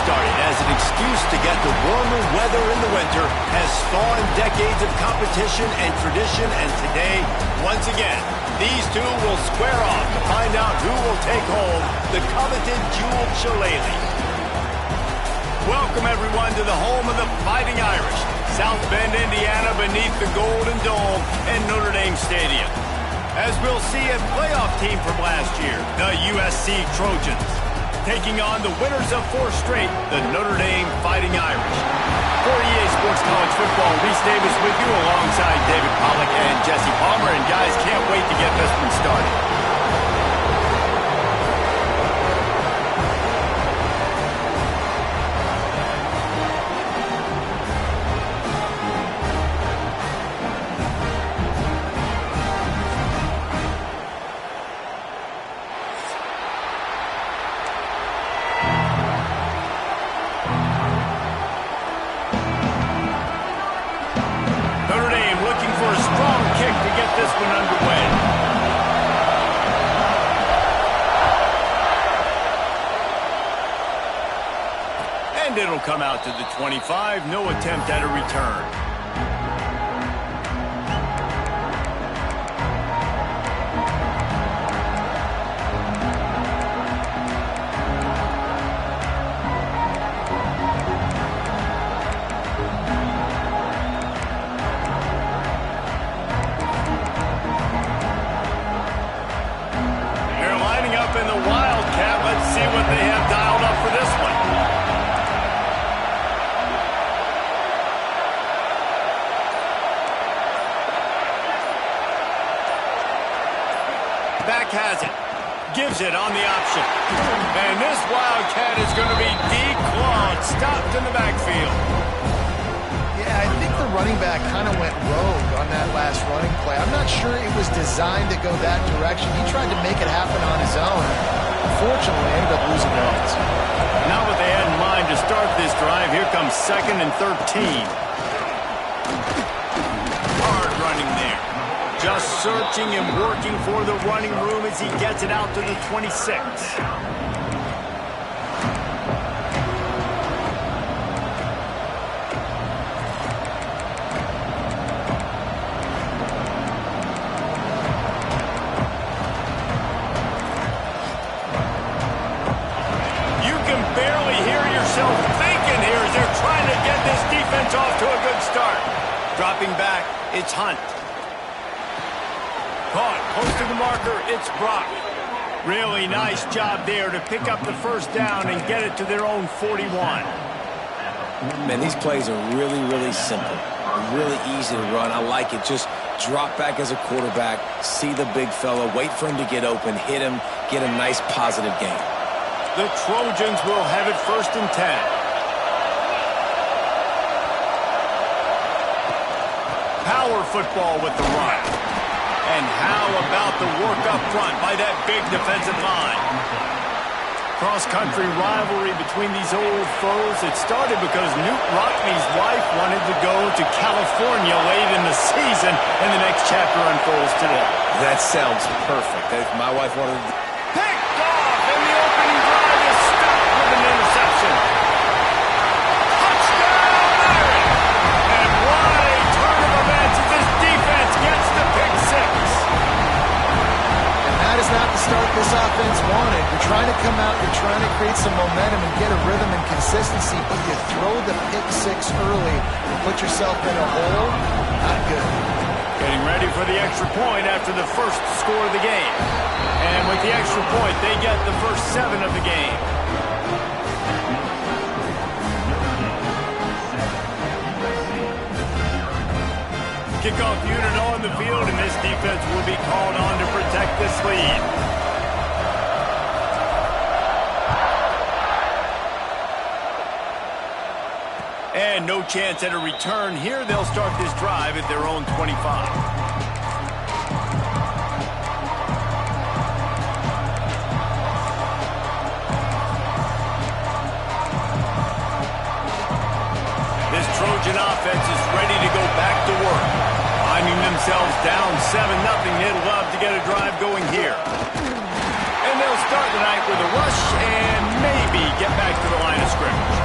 Started as an excuse to get the warmer weather in the winter has spawned decades of competition and tradition, and today, once again, these two will square off to find out who will take home the coveted jeweled shillelagh. Welcome, everyone, to the home of the Fighting Irish, South Bend, Indiana, beneath the Golden Dome and Notre Dame Stadium. As we'll see a playoff team from last year, the USC Trojans, taking on the winners of 4 straight, the Notre Dame Fighting Irish. For EA Sports College Football, Reese Davis with you alongside David Pollack and Jesse Palmer. And guys, can't wait to get this one started. This one underway. And it'll come out to the 25. No attempt at a return. In the Wildcat, let's see what they have dialed up for this one. Back has it. Gives it on the option. And this Wildcat is going to be declawed. Stopped in the backfield. Yeah, I think the running back kind of went rogue on that last running play. I'm not sure it was designed to go that direction. He tried to make it happen on his own. Unfortunately, ended up losing yards. Not what they had in mind to start this drive. Here comes 2nd and 13. Hard running there. Just searching and working for the running room as he gets it out to the 26. Thinking here as they're trying to get this defense off to a good start. Dropping back, it's Hunt. Caught, close to the marker, it's Brock. Really nice job there to pick up the first down and get it to their own 41. Man, these plays are really, really simple. Really easy to run. I like it. Just drop back as a quarterback, see the big fella, wait for him to get open, hit him, get a nice positive gain. The Trojans will have it 1st and 10. Power football with the run. And how about the work up front by that big defensive line? Cross-country rivalry between these old foes. It started because Newt Rockney's wife wanted to go to California late in the season, and the next chapter unfolds today. That sounds perfect. If my wife wanted to... Picked off, and the opening drive is stopped with an interception. Touchdown, Irish! And what a turn of events as this defense gets the pick 6. And that is not the start this offense wanted. You're trying to come out, you're trying to create some momentum and get a rhythm and consistency, but you throw the pick 6 early and put yourself in a hole. Not good. Getting ready for the extra point after the first score of the game. And with the extra point, they get the first 7 of the game. Kickoff unit on the field, and this defense will be called on to protect this lead. And no chance at a return here. They'll start this drive at their own 25. This Trojan offense is ready to go back to work. Down 7-0. They'd love to get a drive going here. And they'll start the night with a rush and maybe get back to the line of scrimmage.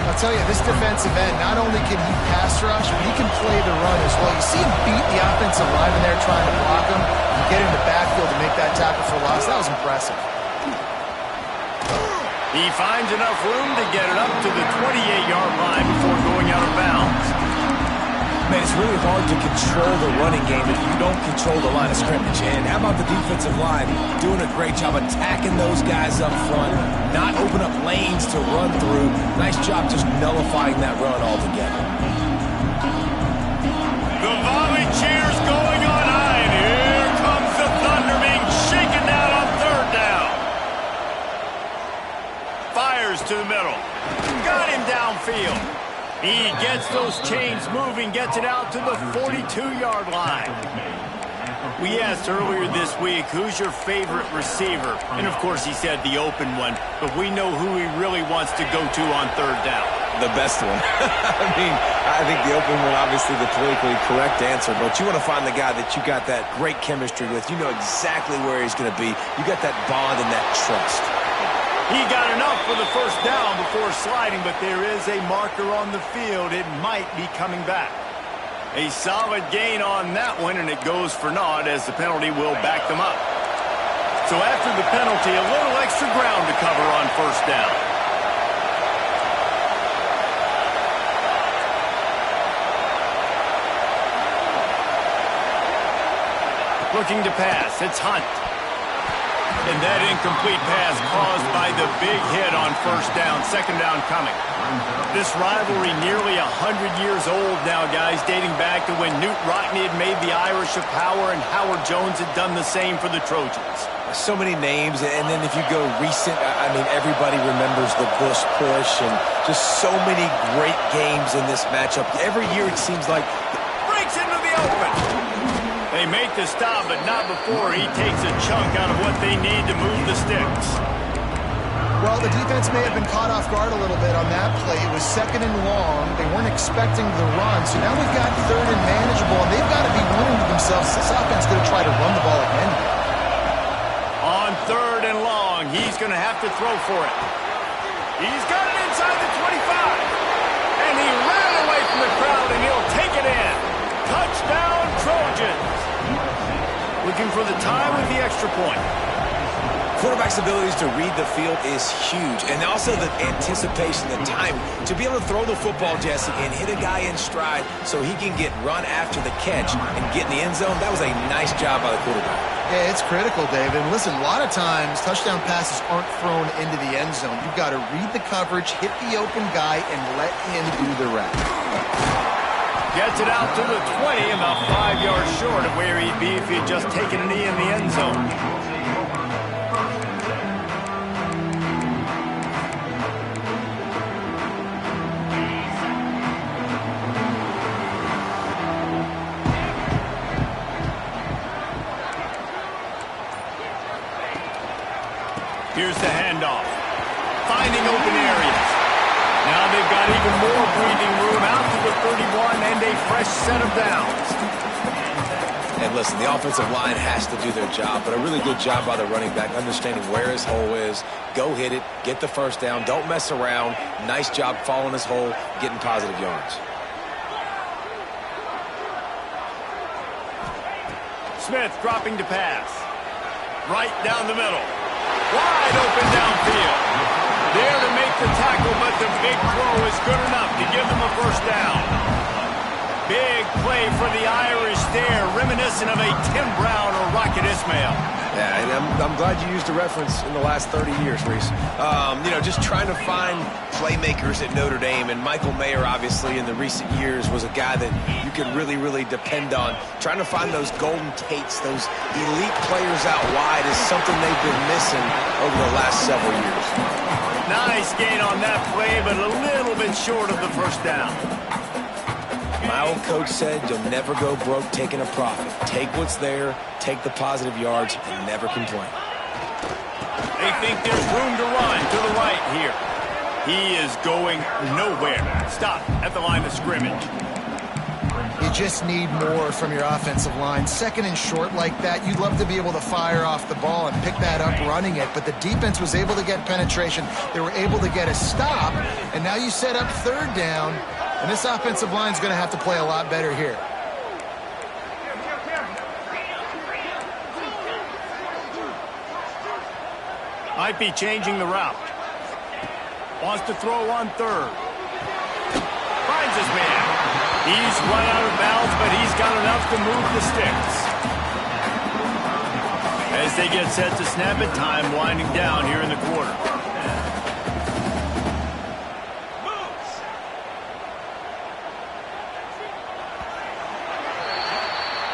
I'll tell you, this defensive end, not only can he pass rush, but he can play the run as well. You see him beat the offensive lineman there trying to block him and get in the backfield to make that tackle for loss. That was impressive. He finds enough room to get it up to the 28-yard line before going out of bounds. Man, it's really hard to control the running game if you don't control the line of scrimmage. And how about the defensive line doing a great job attacking those guys up front, not open up lanes to run through. Nice job just nullifying that run altogether. The volley cheers going on high, and here comes the Thunder being shaken down on third down. Fires to the middle. Got him downfield. He gets those chains moving, gets it out to the 42-yard line. We asked earlier this week, who's your favorite receiver? And, of course, he said the open one, but we know who he really wants to go to on third down. The best one. I think the open one, obviously the politically correct answer, but you want to find the guy that you got that great chemistry with. You know exactly where he's going to be. You got that bond and that trust. He got enough for the first down before sliding, but there is a marker on the field. It might be coming back. A solid gain on that one, and it goes for naught as the penalty will back them up. So after the penalty, a little extra ground to cover on first down. Looking to pass, it's Hunt. And that incomplete pass caused by the big hit on first down, second down coming. This rivalry nearly 100 years old now, guys, dating back to when Newt Rockne had made the Irish a power and Howard Jones had done the same for the Trojans. So many names, and then if you go recent, I mean, everybody remembers the Bush push and just so many great games in this matchup. Every year it seems like breaks into the open. They make the stop, but not before he takes a chunk out of what they need to move the sticks. Well, the defense may have been caught off guard a little bit on that play. It was second and long. They weren't expecting the run. So now we've got third and manageable, and they've got to be wondering to themselves, this offense is going to try to run the ball again. On third and long, he's going to have to throw for it. He's got it inside the 25. And he ran away from the crowd, and he'll take it in. Touchdown, Trojans. Looking for the tie with the extra point. Quarterback's abilities to read the field is huge, and also the anticipation, the time to be able to throw the football, Jesse, and hit a guy in stride so he can get run after the catch and get in the end zone. That was a nice job by the quarterback. Yeah, it's critical, David. And listen, a lot of times touchdown passes aren't thrown into the end zone. You've got to read the coverage, hit the open guy, and let him do the rest. Gets it out to the 20, about 5 yards short of where he'd be if he had just taken a knee in the end zone. Here's the handoff. Finding open areas. Now they've got even more breathing room out to the 31 and a fresh set of downs. And listen, the offensive line has to do their job, but a really good job by the running back, understanding where his hole is. Go hit it, get the first down, don't mess around. Nice job following his hole, getting positive yards. Smith dropping to pass. Right down the middle. Wide open downfield. There to make the tackle, but the big throw is good enough to give them a first down. Big play for the Irish there, reminiscent of a Tim Brown or Rocket Ismail. Yeah, and I'm glad you used a reference in the last 30 years, Reese. You know, just trying to find playmakers at Notre Dame, and Michael Mayer, obviously, in the recent years, was a guy that you could really, really depend on. Trying to find those golden Tates, those elite players out wide is something they've been missing over the last several years. Nice gain on that play, but a little bit short of the first down. My old coach said you'll never go broke taking a profit. Take what's there, take the positive yards, and never complain. They think there's room to run to the right here. He is going nowhere. Stop at the line of scrimmage. He just need more from your offensive line. Second and short like that, you'd love to be able to fire off the ball and pick that up running it, but the defense was able to get penetration. They were able to get a stop, and now you set up third down, and this offensive line is going to have to play a lot better here. Might be changing the route. Wants to throw on third. Finds his man. He's run out of bounds, but he's got enough to move the sticks. As they get set to snap it, time winding down here in the quarter.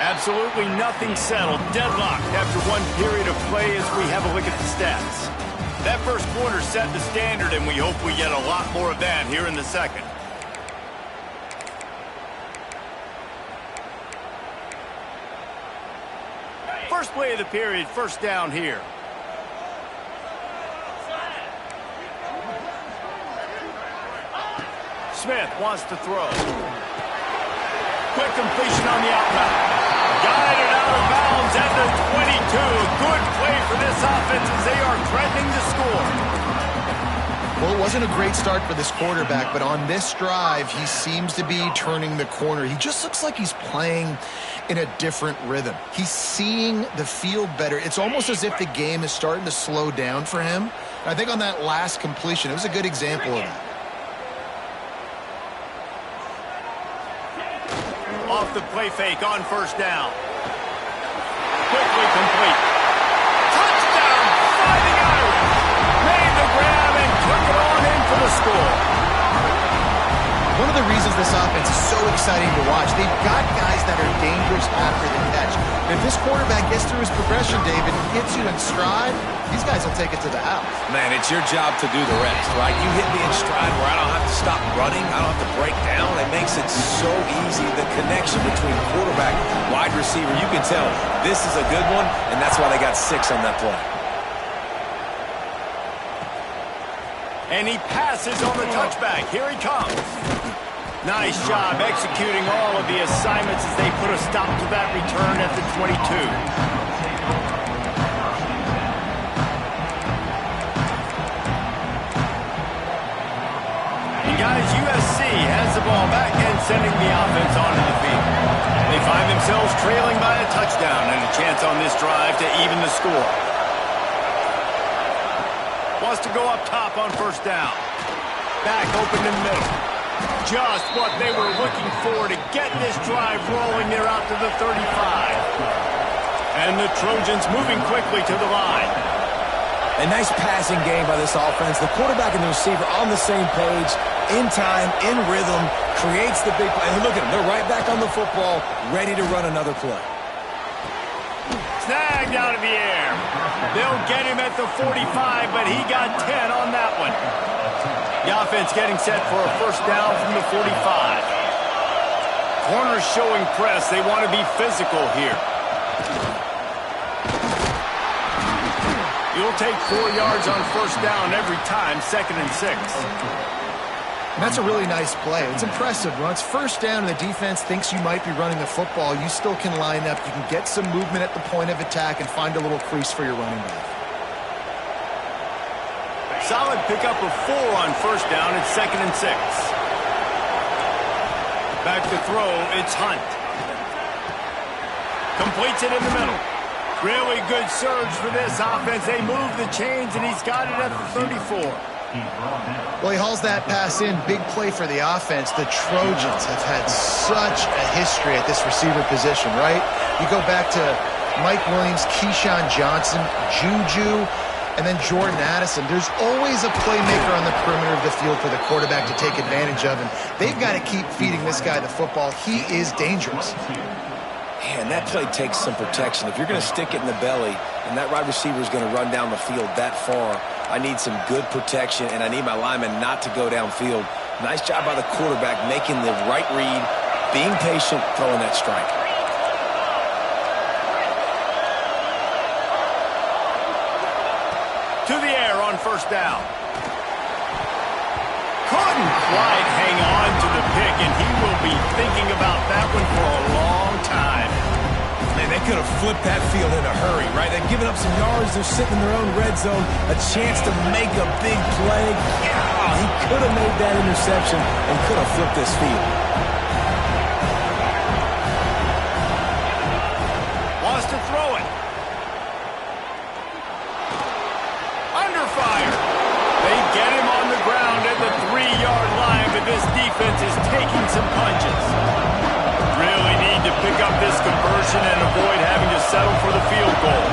Absolutely nothing settled. Deadlocked after one period of play as we have a look at the stats. That first quarter set the standard, and we hope we get a lot more of that here in the second. First play of the period, first down here. Smith wants to throw. Quick completion on the outbound. Guided out of bounds at the 22. A good play for this offense as they are threatening to score. Well, it wasn't a great start for this quarterback, but on this drive, he seems to be turning the corner. He just looks like he's playing in a different rhythm. He's seeing the field better. It's almost as if the game is starting to slow down for him. And I think on that last completion, it was a good example of that. Off the play fake on first down. Quickly complete. Touchdown, Fighting Irish. Made the grab and took it on in for the score. One of the reasons this offense is so exciting to watch, they've got guys that are dangerous after the catch. And if this quarterback gets through his progression, David, and hits you in stride, these guys will take it to the house. Man, it's your job to do the rest, right? You hit me in stride where I don't have to stop running. I don't have to break down. It makes it so easy. The connection between quarterback, wide receiver, you can tell this is a good one, and that's why they got 6 on that play. And he passes on the touchback. Here he comes. Nice job executing all of the assignments as they put a stop to that return at the 22. And guys, USC has the ball back and sending the offense onto the field. They find themselves trailing by a touchdown and a chance on this drive to even the score. Wants to go up top on first down. Back open in the middle. Just what they were looking for to get this drive rolling. They're out to the 35. And the Trojans moving quickly to the line. A nice passing game by this offense. The quarterback and the receiver on the same page, in time, in rhythm, creates the big play. And look at them. They're right back on the football, ready to run another play. Snagged out of the air. They'll get him at the 45, but he got 10 on that one. The offense getting set for a first down from the 45. Corners showing press. They want to be physical here. You'll take 4 yards on first down every time, 2nd and 6. And that's a really nice play. It's impressive. When it's first down and the defense thinks you might be running the football, you still can line up. You can get some movement at the point of attack and find a little crease for your running back. Solid pickup of 4 on first down. It's 2nd and 6. Back to throw. It's Hunt. Completes it in the middle. Really good surge for this offense. They move the chains, and he's got it at the 34. Well, he hauls that pass in. Big play for the offense. The Trojans have had such a history at this receiver position, right? You go back to Mike Williams, Keyshawn Johnson, Juju, and then Jordan Addison. There's always a playmaker on the perimeter of the field for the quarterback to take advantage of, and they've got to keep feeding this guy the football. He is dangerous. Man, that play takes some protection. If you're going to stick it in the belly and that wide receiver is going to run down the field that far, I need some good protection, and I need my lineman not to go downfield. Nice job by the quarterback making the right read, being patient, throwing that strike. To the air on first down. Couldn't quite hang on to the pick, and he will be thinking about that one for a could have flipped that field in a hurry, right? They've given up some yards. They're sitting in their own red zone. A chance to make a big play. Yeah, he could have made that interception and could have flipped this field. Wants to throw it. Under fire. They get him on the ground at the 3-yard line, but this defense is taking some punches. Really need to pick up this conversion and avoid having to settle for the field goal.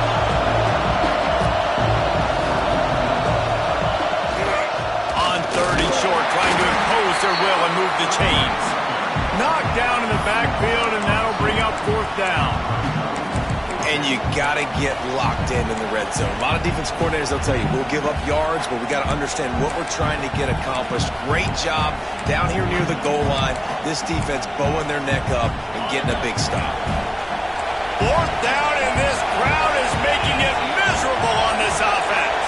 On 3rd and short, trying to impose their will and move the chains. Knocked down in the backfield, and that'll bring up 4th down. And you got to get locked in the red zone. A lot of defense coordinators, they'll tell you, we'll give up yards, but we got to understand what we're trying to get accomplished. Great job down here near the goal line. This defense bowing their neck up and getting a big stop. 4th down, and this crowd is making it miserable on this offense.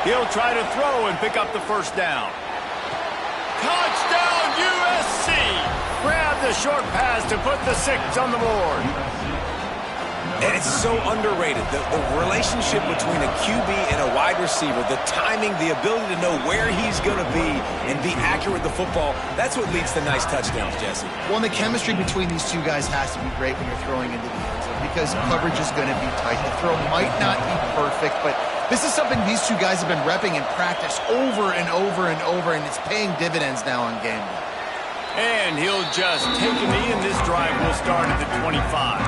He'll try to throw and pick up the 1st down. Touchdown, USC! Grab the short pass to put the 6 on the board. And it's so underrated. The relationship between a QB and a wide receiver, the timing, the ability to know where he's going to be and be accurate with the football, that's what leads to nice touchdowns, Jesse. Well, and the chemistry between these two guys has to be great when you're throwing into the end zone because coverage is going to be tight. The throw might not be perfect, but this is something these two guys have been repping in practice over and over and over, and it's paying dividends now on game day. And he'll just take a knee, and this drive will start at the 25.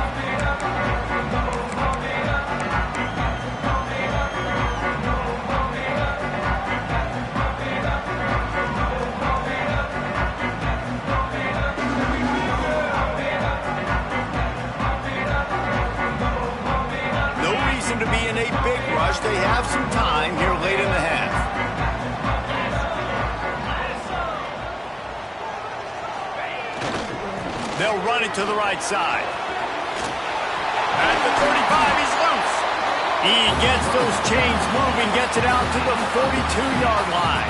No reason to be in a big rush. They have some time here late in the half. They'll run it to the right side. At the 35, he's loose. He gets those chains moving, gets it out to the 42-yard line.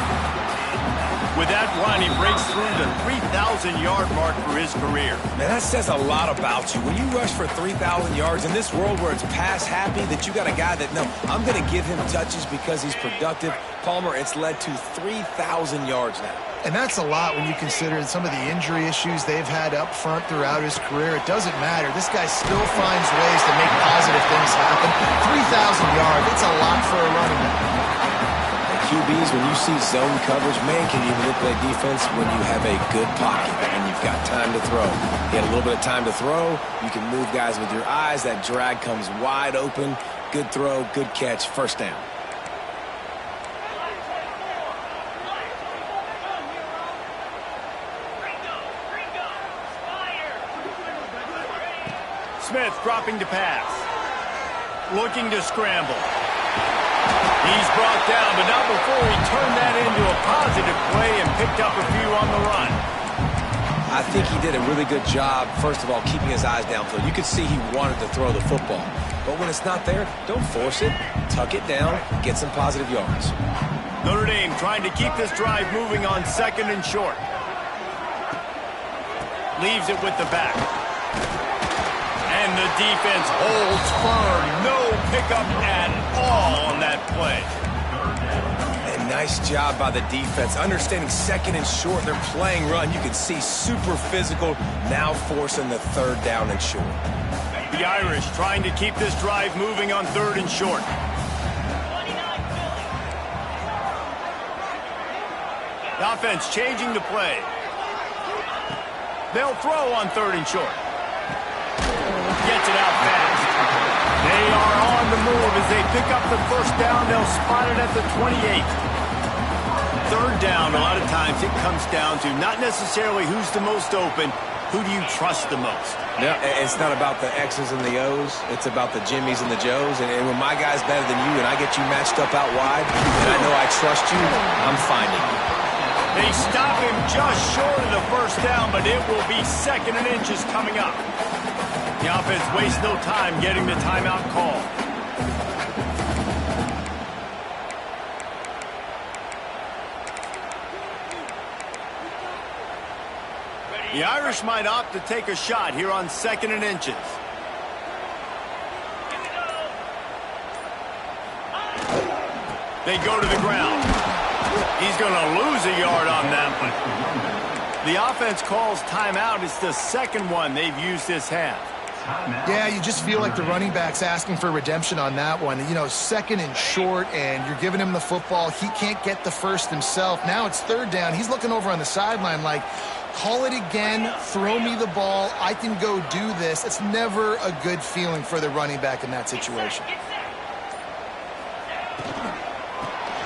With that run, he breaks through the 3,000-yard mark for his career. Man, that says a lot about you. When you rush for 3,000 yards in this world where it's pass happy, that you got a guy that, no, I'm going to give him touches because he's productive. Palmer, it's led to 3,000 yards now. And that's a lot when you consider some of the injury issues they've had up front throughout his career. It doesn't matter. This guy still finds ways to make positive things happen. 3,000 yards, it's a lot for a running back. QBs, when you see zone coverage, man, can you manipulate defense when you have a good pocket and you've got time to throw. You had a little bit of time to throw. You can move guys with your eyes. That drag comes wide open. Good throw, good catch, 1st down. Smith dropping to pass. Looking to scramble. He's brought down, but not before he turned that into a positive play and picked up a few on the run. I think he did a really good job, first of all, keeping his eyes downfield. You could see he wanted to throw the football. But when it's not there, don't force it. Tuck it down, get some positive yards. Notre Dame trying to keep this drive moving on 2nd and short. Leaves it with the back. And the defense holds firm. No pickup at all on that play. And nice job by the defense. Understanding 2nd and short, they're playing run. You can see super physical, now forcing the 3rd down and short. The Irish trying to keep this drive moving on 3rd and short. The offense changing the play. They'll throw on 3rd and short. Gets it out fast. They are on the move as they pick up the 1st down. They'll spot it at the 28. 3rd down, a lot of times it comes down to not necessarily who's the most open, who do you trust the most? Yeah, it's not about the X's and the O's. It's about the Jimmies and the Joes. And when my guy's better than you and I get you matched up out wide, and I know I trust you, I'm finding you. They stop him just short of the 1st down, but it will be 2nd and inches coming up. The offense wastes no time getting the timeout call. The Irish might opt to take a shot here on 2nd and inches. They go to the ground. He's going to lose a yard on that one. The offense calls timeout. It's the second one they've used this half. Yeah, you just feel like the running back's asking for redemption on that one. You know, 2nd and short, and you're giving him the football. He can't get the first himself. Now it's 3rd down. He's looking over on the sideline like, call it again, throw me the ball, I can go do this. It's never a good feeling for the running back in that situation.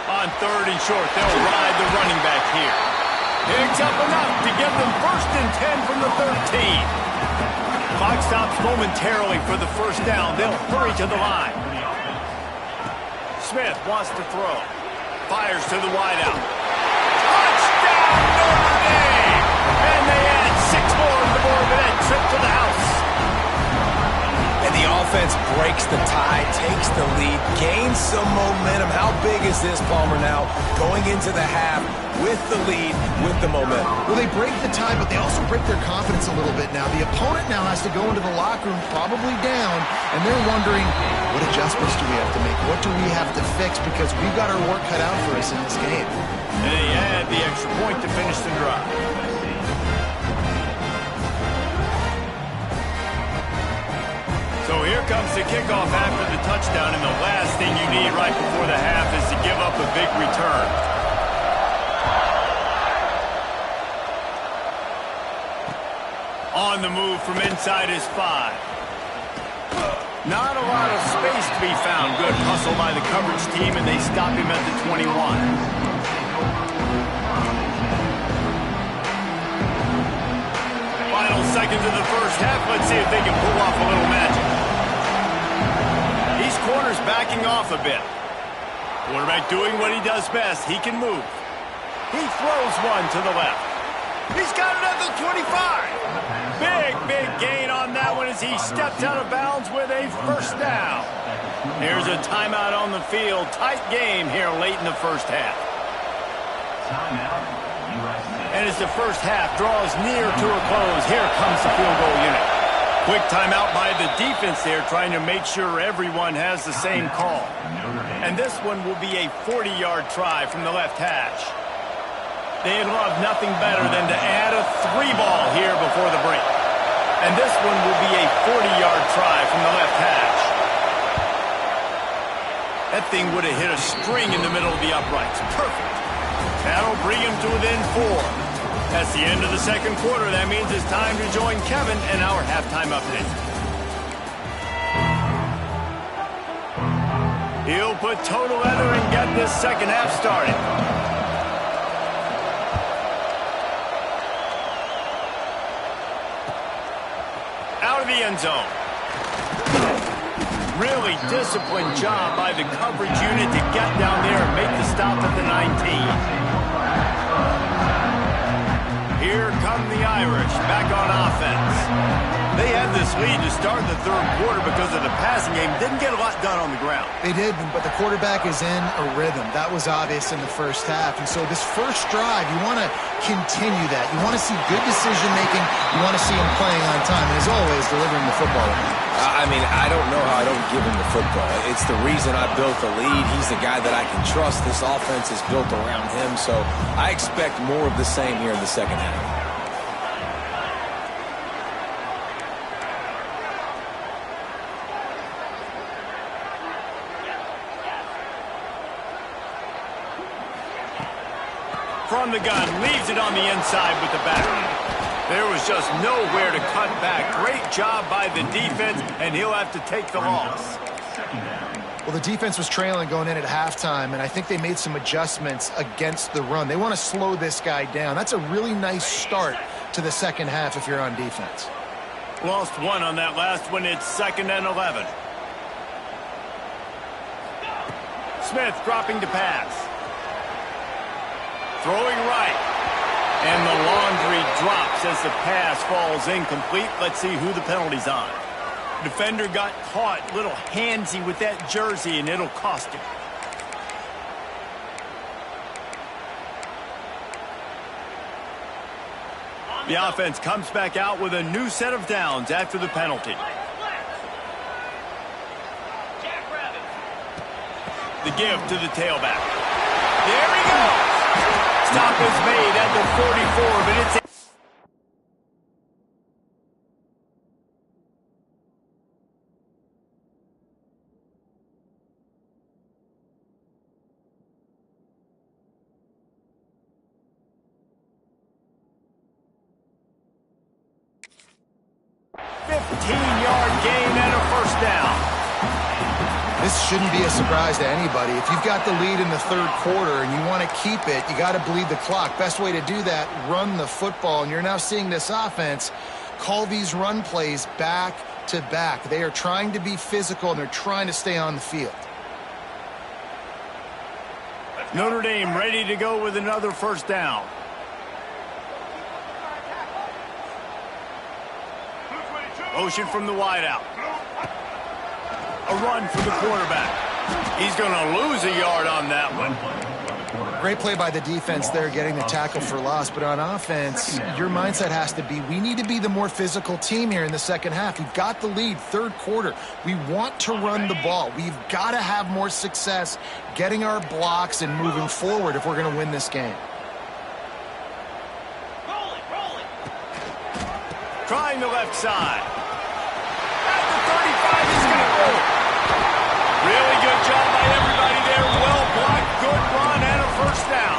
On 3rd and short, they'll ride the running back here. Picks up enough to give them 1st and 10 from the 13. Clock stops momentarily for the 1st down. They'll hurry to the line. Smith wants to throw. Fires to the wideout. Touchdown, Notre Dame! And they add 6 more to the board with that trip to the house. And the offense breaks the tie, takes the lead, gains some momentum. How big is this, Palmer, now? Going into the half with the lead, with the momentum. Well, they break the tie, but they also break their confidence a little bit now. The opponent now has to go into the locker room, probably down, and they're wondering, what adjustments do we have to make? What do we have to fix? Because we've got our work cut out for us in this game. And they add the extra point to finish the drive. So here comes the kickoff after the touchdown, and the last thing you need right before the half is to give up a big return. On the move from inside his 5. Not a lot of space to be found. Good hustle by the coverage team, and they stop him at the 21. Final seconds of the 1st half. Let's see if they can pull off a little magic. These corners backing off a bit. Quarterback doing what he does best. He can move. He throws one to the left. He's got another 25. Big gain on that one as he steps out of bounds with a 1st down. Here's a timeout on the field. Tight game here late in the 1st half. And as the 1st half draws near to a close, here comes the field goal unit. Quick timeout by the defense there, trying to make sure everyone has the same call. And this one will be a 40-yard try from the left hash. They'd love nothing better than to add a 3-ball here before the break. And this one will be a 40-yard try from the left hash. That thing would have hit a string in the middle of the uprights. Perfect. That'll bring him to within 4. That's the end of the 2nd quarter. That means it's time to join Kevin and our halftime update. He'll put toe to leather and get this 2nd half started. Out of the end zone. Really disciplined job by the coverage unit to get down there and make the stop at the 19. Here come the Irish back on offense. They had this lead to start the 3rd quarter because of the passing game. Didn't get a lot done on the ground. They did, but the quarterback is in a rhythm. That was obvious in the 1st half. And so this 1st drive, you want to continue that. You want to see good decision-making. You want to see him playing on time. And as always, delivering the football. I mean, I don't know how I don't give him the football. It's the reason I built the lead. He's the guy that I can trust. This offense is built around him. So I expect more of the same here in the 2nd half. From the gun, leaves it on the inside with the back. There was just nowhere to cut back. Great job by the defense, and he'll have to take the loss. Well, the defense was trailing going in at halftime, and I think they made some adjustments against the run. They want to slow this guy down. That's a really nice start to the 2nd half if you're on defense. Lost one on that last one. It's 2nd and 11. Smith dropping to pass. Throwing right. And the laundry drops as the pass falls incomplete. Let's see who the penalty's on. Defender got caught, little handsy with that jersey, and it'll cost him. The offense comes back out with a new set of downs after the penalty. The give to the tailback. There he goes. Stop is made at the 44, but it's... gain and a first down. This shouldn't be a surprise to anybody. If you've got the lead in the third quarter and you want to keep it, you got to bleed the clock. Best way to do that, run the football. And you're now seeing this offense call these run plays back to back. They are trying to be physical and they're trying to stay on the field. Notre Dame ready to go with another first down. Motion from the wideout. A run for the quarterback. He's going to lose a yard on that one. Great play by the defense there, getting the tackle for loss. But on offense, your mindset has to be, we need to be the more physical team here in the second half. We've got the lead, third quarter. We want to run the ball. We've got to have more success getting our blocks and moving forward if we're going to win this game. Trying the left side. At the 35, he's going to go. Really good job by everybody there. Well blocked, good run, and a first down.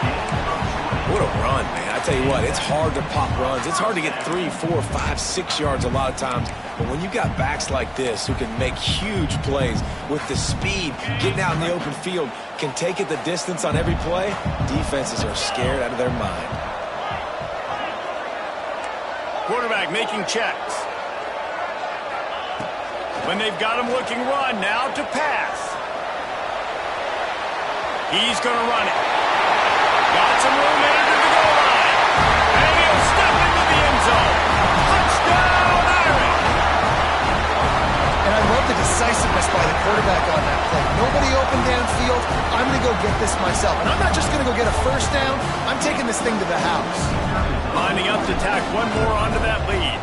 What a run, man. I tell you what, it's hard to pop runs. It's hard to get 3, 4, 5, 6 yards a lot of times. But when you got backs like this who can make huge plays with the speed, getting out in the open field, can take it the distance on every play, defenses are scared out of their mind. Quarterback making checks. When they've got him looking run, now to pass. He's going to run it. Got some room into the goal line. And he'll step into the end zone. Touchdown, Irish! And I love the decisiveness by the quarterback on that play. Nobody open downfield. I'm going to go get this myself. And I'm not just going to go get a first down. I'm taking this thing to the house. Lining up to tack one more onto that lead.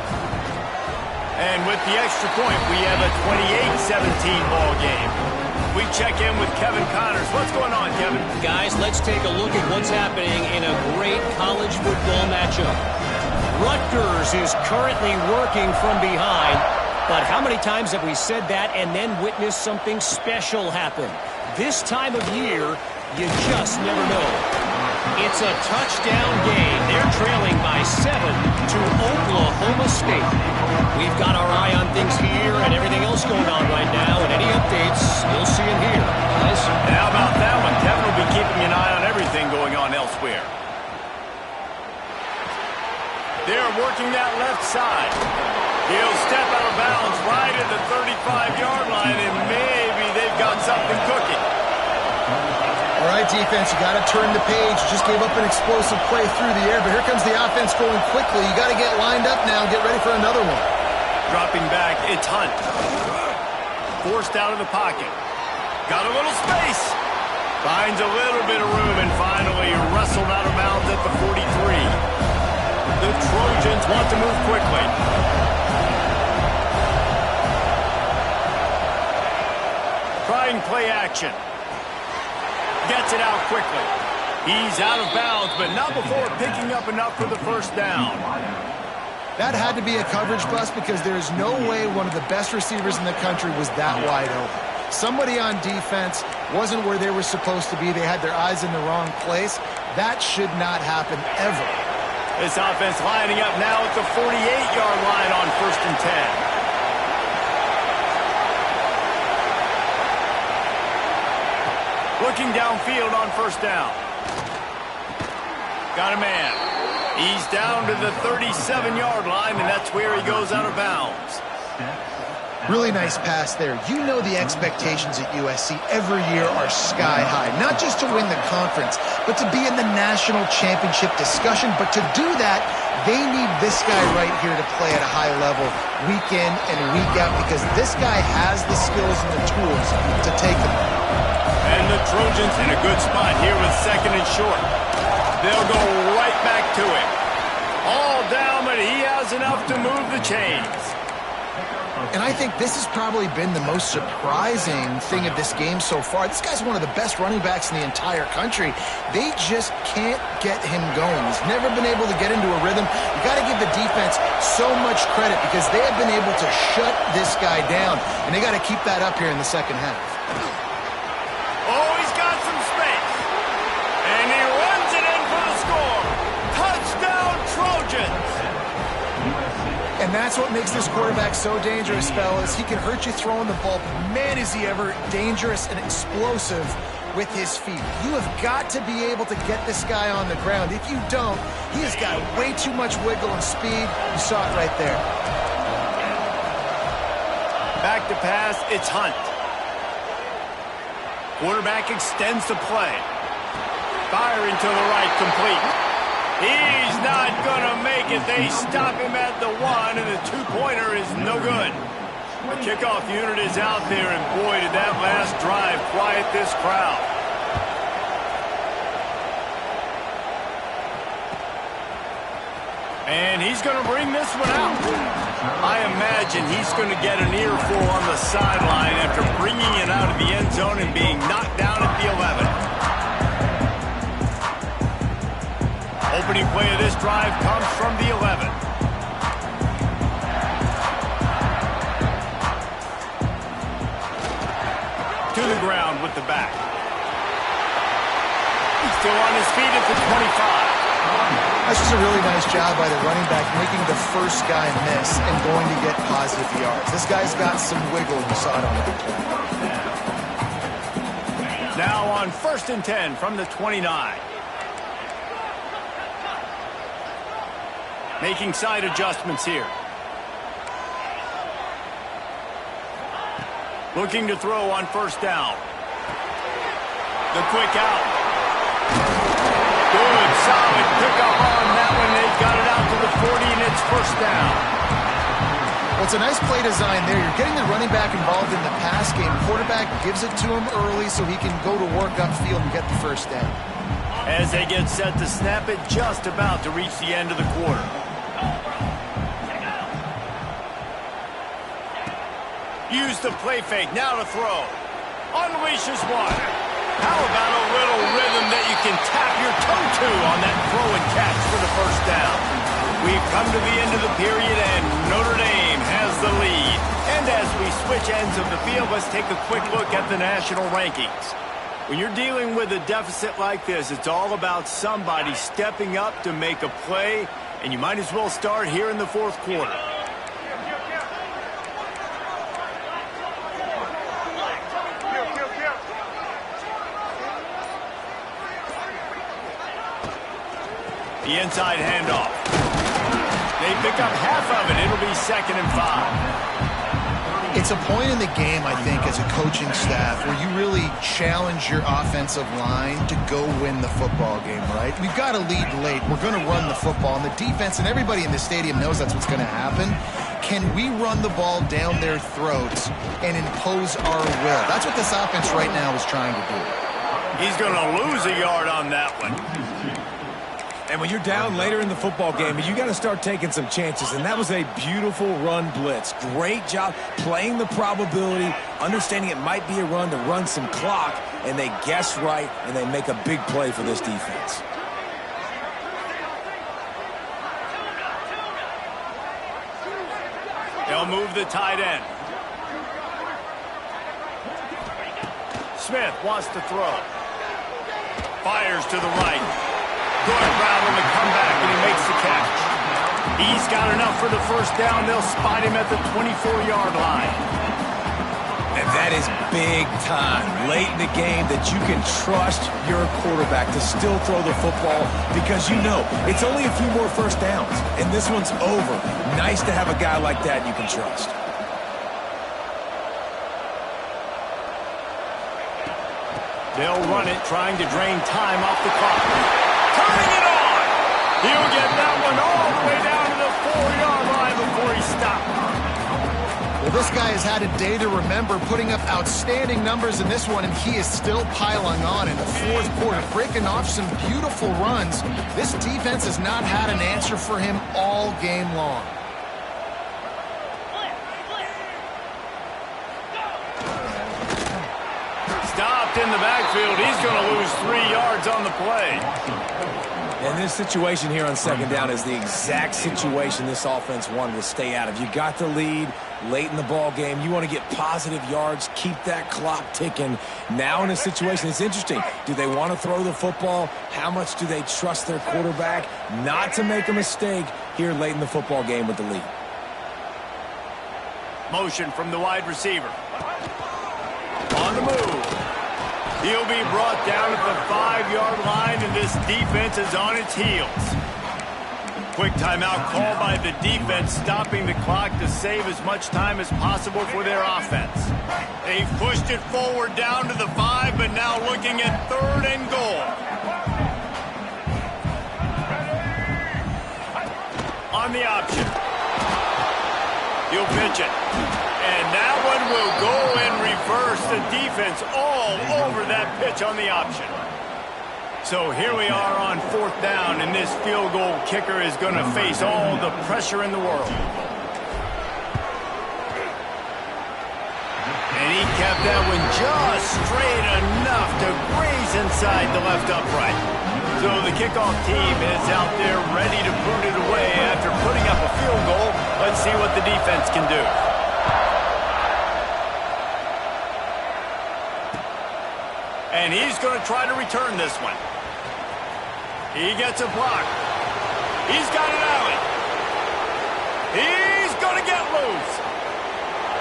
And with the extra point, we have a 28-17 ball game. We check in with Kevin Connors. What's going on, Kevin? Guys, let's take a look at what's happening in a great college football matchup. Rutgers is currently working from behind, but how many times have we said that and then witnessed something special happen? This time of year, you just never know. It's a touchdown game. They're trailing by 7 to Oklahoma State. We've got our eye on things here and everything else going on right now, and any updates, you'll see them here. Guys? And how about that one? Kevin will be keeping an eye on everything going on elsewhere. They're working that left side. He'll step out of bounds right at the 35-yard line, and maybe they've got something cooking. All right, defense, you got to turn the page. Just gave up an explosive play through the air, but here comes the offense going quickly. You got to get lined up now and get ready for another one. Dropping back, it's Hunt. Forced out of the pocket. Got a little space. Finds a little bit of room and finally wrestled out of bounds at the 43. The Trojans want to move quickly. Trying play action. Gets it out quickly. He's out of bounds, but not before picking up enough for the first down. That had to be a coverage bust because there is no way one of the best receivers in the country was that wide open. Somebody on defense wasn't where they were supposed to be. They had their eyes in the wrong place. That should not happen ever. This offense lining up now at the 48-yard line on 1st and 10. Looking downfield on first down. Got a man. He's down to the 37-yard line, and that's where he goes out of bounds. Really nice pass there. You know the expectations at USC every year are sky high. Not just to win the conference, but to be in the national championship discussion. But to do that, they need this guy right here to play at a high level week in and week out because this guy has the skills and the tools to take them. And the Trojans in a good spot here with 2nd and short. They'll go right back to it. All down, but he has enough to move the chains. And I think this has probably been the most surprising thing of this game so far. This guy's one of the best running backs in the entire country. They just can't get him going. He's never been able to get into a rhythm. You got to give the defense so much credit because they have been able to shut this guy down, and they got to keep that up here in the second half. Oh, he's got some space. And he runs it in for the score. Touchdown, Trojans. And that's what makes this quarterback so dangerous, fellas. He can hurt you throwing the ball, but man, is he ever dangerous and explosive with his feet. You have got to be able to get this guy on the ground. If you don't, he has got way too much wiggle and speed. You saw it right there. Back to pass, it's Hunt. Quarterback extends the play. Firing to the right, complete. He's not going to make it. They stop him at the 1, and the two-pointer is no good. The kickoff unit is out there, and boy, did that last drive quiet this crowd. And he's going to bring this one out. I imagine he's going to get an earful on the sideline after bringing it out of the end zone and being knocked down at the 11. Opening play of this drive comes from the 11. To the ground with the back. He's still on his feet at the 25. That's just a really nice job by the running back, making the first guy miss and going to get positive yards. This guy's got some wiggle. You saw it on that play. Now on 1st and 10 from the 29. Making side adjustments here. Looking to throw on 1st down. The quick out. Good, solid pickup on that one. They've got it out to the 40, and it's 1st down. Well, it's a nice play design there. You're getting the running back involved in the pass game. Quarterback gives it to him early so he can go to work upfield and get the 1st down. As they get set to snap it, just about to reach the end of the quarter. Use the play fake, now to throw. Unleashes one. How about a little rhythm that you can tap your toe to on that throw and catch for the 1st down? We've come to the end of the period, and Notre Dame has the lead. And as we switch ends of the field, let's take a quick look at the national rankings. When you're dealing with a deficit like this, it's all about somebody stepping up to make a play, and you might as well start here in the 4th quarter. The inside handoff. They pick up half of it. It'll be 2nd and 5. It's a point in the game, I think, as a coaching staff where you really challenge your offensive line to go win the football game, right? We've got to lead late. We're going to run the football, and the defense and everybody in the stadium knows that's what's going to happen. Can we run the ball down their throats and impose our will? That's what this offense right now is trying to do. He's going to lose a yard on that one. And when you're down later in the football game, you got to start taking some chances. And that was a beautiful run blitz. Great job playing the probability, understanding it might be a run to run some clock, and they guess right, and they make a big play for this defense. They'll move the tight end. Smith wants to throw. Fires to the right. Good route on the comeback, and he makes the catch. He's got enough for the 1st down. They'll spot him at the 24-yard line. And that is big time late in the game that you can trust your quarterback to still throw the football because you know it's only a few more 1st downs, and this one's over. Nice to have a guy like that you can trust. They'll run it, trying to drain time off the clock. Turning it on! He'll get that one all the way down to the 4-yard line before he stopped. Well, Well, this guy has had a day to remember, putting up outstanding numbers in this one, and he is still piling on in the fourth quarter, breaking off some beautiful runs. This defense has not had an answer for him all game long. Stopped in the backfield. He's going to lose 3 yards on the play. And this situation here on second down is the exact situation this offense wanted to stay out of. You got the lead late in the ball game. You want to get positive yards, keep that clock ticking. Now in a situation, it's interesting. Do they want to throw the football? How much do they trust their quarterback not to make a mistake here late in the football game with the lead? Motion from the wide receiver. On the move. He'll be brought down at the 5-yard line, and this defense is on its heels. Quick timeout called by the defense, stopping the clock to save as much time as possible for their offense. They've pushed it forward down to the 5, but now looking at 3rd and goal. On the option. He'll pitch it. And that one will go in reverse. The defense all over that pitch on the option. So here we are on 4th down, and this field goal kicker is going to face all the pressure in the world. And he kept that one just straight enough to graze inside the left upright. So the kickoff team is out there ready to boot it away after putting up a field goal. Let's see what the defense can do. And he's going to try to return this one. He gets a block. He's got an alley. He's going to get loose.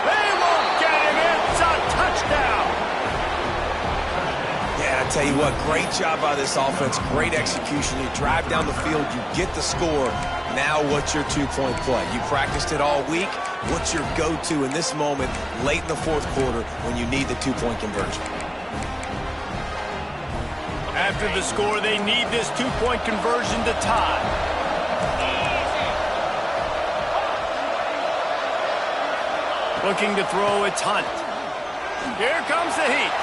They won't get him. It's a touchdown. Yeah, I tell you what, great job by this offense. Great execution. You drive down the field, you get the score. Now what's your two-point play? You practiced it all week. What's your go-to in this moment late in the fourth quarter when you need the two-point conversion? After the score, they need this two-point conversion to tie. Looking to throw, it's Hunt. Here comes the heat.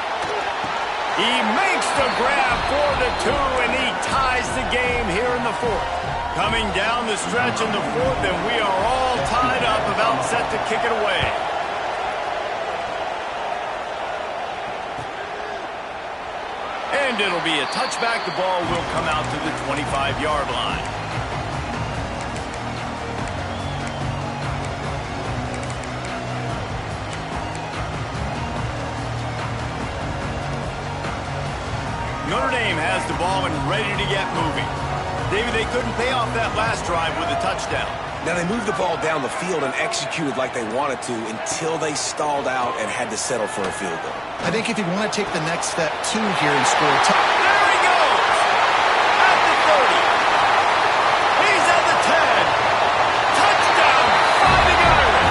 He makes the grab for the 2, and he ties the game here in the 4th. Coming down the stretch in the 4th, and we are all tied up, about set to kick it away. And it'll be a touchback. The ball will come out to the 25-yard line. Notre Dame has the ball and ready to get moving. David, they couldn't pay off that last drive with a touchdown. Now, they moved the ball down the field and executed like they wanted to until they stalled out and had to settle for a field goal. I think if you want to take the next step, too, here and score a touchdown. There he goes! At the 30. He's at the 10. Touchdown, Fighting Irish.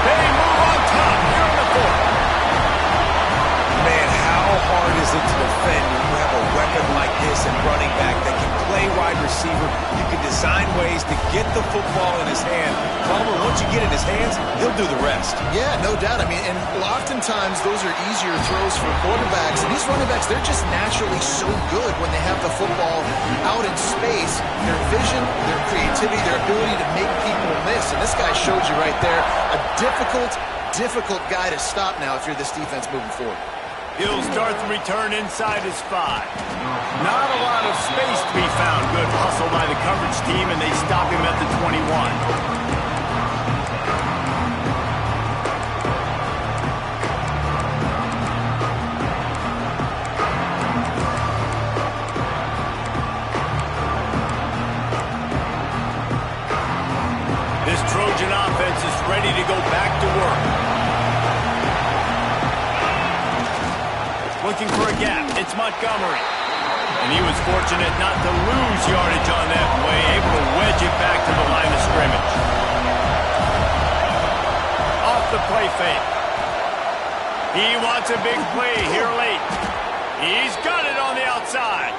They move on top here in the 4th. Man, how hard is it to defend when you have a weapon like this and running back that can play wide receiver? You can design ways to get the football in his hand. Problem, once you get it in his hands, he'll do the rest. Yeah, no doubt. I mean, and oftentimes those are easier throws for quarterbacks. And these running backs, they're just naturally so good when they have the football out in space. Their vision, their creativity, their ability to make people miss. And this guy showed you right there a difficult guy to stop now if you're this defense moving forward. He'll start the return inside his 5. Not a lot of space to be found. Good hustle by the coverage team, and they stop him at the 21. This Trojan offense is ready to go back to work. Looking for a gap. It's Montgomery. And he was fortunate not to lose yardage on that play, able to wedge it back to the line of scrimmage. Off the play fake. He wants a big play here late. He's got it on the outside.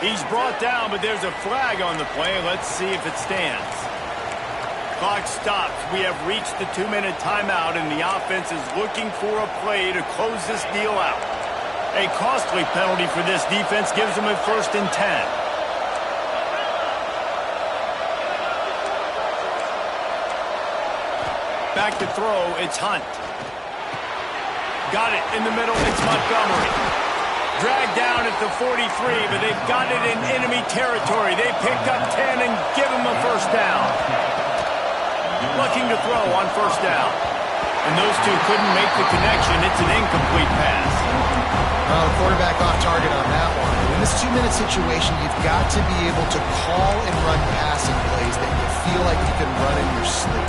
He's brought down, but there's a flag on the play. Let's see if it stands. Clock stops. We have reached the 2-minute timeout, and the offense is looking for a play to close this deal out. A costly penalty for this defense gives them a 1st and 10. Back to throw, it's Hunt. Got it in the middle, it's Montgomery. Dragged down at the 43, but they've got it in enemy territory. They picked up 10 and give him a 1st down. Looking to throw on 1st down. And those two couldn't make the connection. It's an incomplete pass. Well, quarterback off target on that one. In this 2-minute situation, you've got to be able to call and run passing plays that you feel like you can run in your sleep.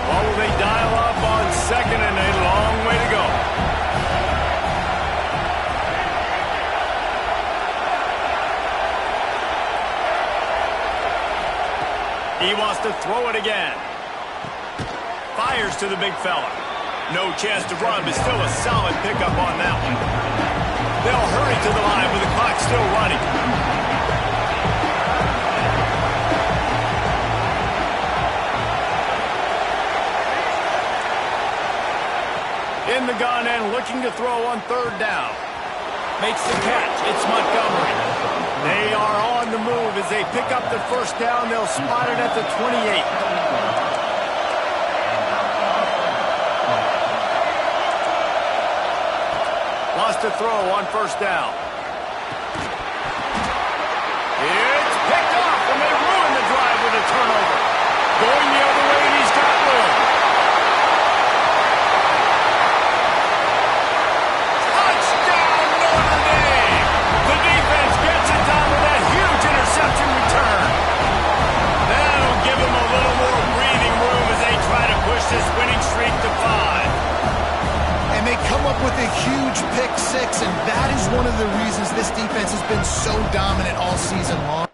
Well, will they dial up on 2nd and a long way to go? He wants to throw it again. Fires to the big fella. No chance to run, but still a solid pickup on that one. They'll hurry to the line with the clock still running. In the gun and looking to throw on 3rd down. Makes the catch. It's Montgomery. They are on the move as they pick up the 1st down. They'll spot it at the 28. Lost to throw on 1st down. It's picked off, and they ruin the drive with a turnover. Going the other way, and he's got room. Touchdown, Notre Dame! The defense gets it done with a huge interception return. That'll give them a little more breathing room as they try to push this winning streak to 5. And they come up with a huge pick 6, and that is one of the reasons this defense has been so dominant all season long.